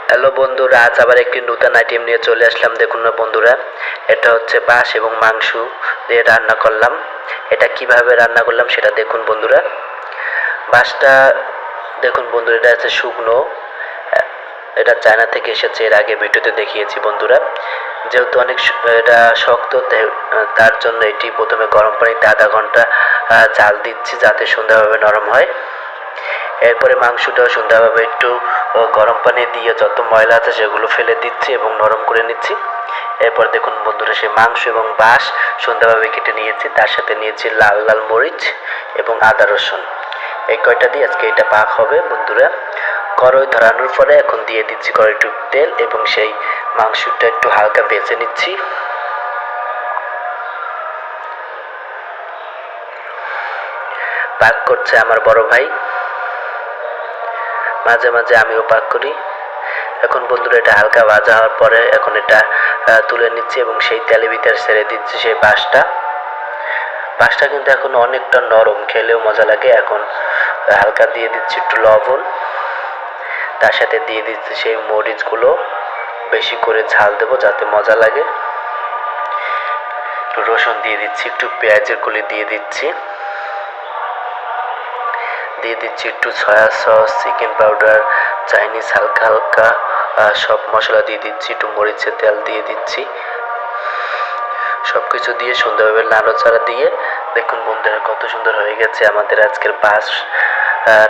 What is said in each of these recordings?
Hello বন্ধুরা, আজ আবার একটি নতুন আইটেম নিয়ে চলে আসলাম। দেখুন না বন্ধুরা, এটা হচ্ছে বাঁশ এবং মাংস দিয়ে রান্না করলাম। এটা কিভাবে রান্না করলাম সেটা দেখুন বন্ধুরা। বাঁশটা দেখুন বন্ধুরা, এটা হচ্ছে শুকনো, এটা চায়না থেকে এসেছে। এর আগে ভিডিওতে দেখিয়েছি বন্ধুরা। যেহেতু অনেক এটা শক্ত, তার জন্য এটি প্রথমে গরম পানিতে আধা ঘন্টা জাল দিচ্ছি যাতে সুন্দরভাবে নরম হয়। এরপরে মাংসটাও সুন্দরভাবে একটু গরম পানি দিয়ে যত ময়লা আছে সেগুলো ফেলে দিচ্ছি এবং নরম করে নিচ্ছি। এরপর দেখুন বন্ধুরা, সেই মাংস এবং বাঁশ সুন্দরভাবে কেটে নিয়েছি। তার সাথে নিয়েছি লাল লাল মরিচ এবং আদা রসুন। এই কয়টা দিয়ে আজকে এটা পাক হবে বন্ধুরা। কড়াই ধরানোর পরে এখন দিয়ে দিচ্ছি কড়াইটুক তেল এবং সেই মাংসটা একটু হালকা ভেজে নিচ্ছি। পাক করছে আমার বড় ভাই, মাঝে মাঝে আমিও পাক করি। এখন বন্ধুরা, এটা হালকা ভাজা হওয়ার পরে এখন এটা তুলে নিচ্ছি এবং সেই তেলের ভিতরে ছেড়ে দিচ্ছি সেই বাঁশটা কিন্তু এখন অনেকটা নরম, খেলেও মজা লাগে। এখন হালকা দিয়ে দিচ্ছি একটু লবণ, তার সাথে দিয়ে দিচ্ছি সেই মরিচগুলো। বেশি করে ঝাল দেবো যাতে মজা লাগে। একটু রসুন দিয়ে দিচ্ছি, একটু পেঁয়াজের কলি দিয়ে দিচ্ছি, একটু soya sauce, chicken powder, Chinese হালকা হালকা সব মশলা দিয়ে দিচ্ছি, একটু মরিচের তেল দিয়ে দিচ্ছি। সব কিছু দিয়ে সুন্দরভাবে নাড়াচাড়া দিয়ে দেখুন বন্ধুরা, কত সুন্দর হয়ে গেছে আমাদের আজকের বাঁশ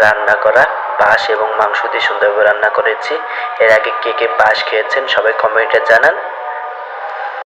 রান্না করা। বাঁশ এবং মাংস দিয়ে সুন্দরভাবে রান্না করেছি। এর আগে কে কে বাঁশ খেয়েছেন সবাই কমেন্টে জানান।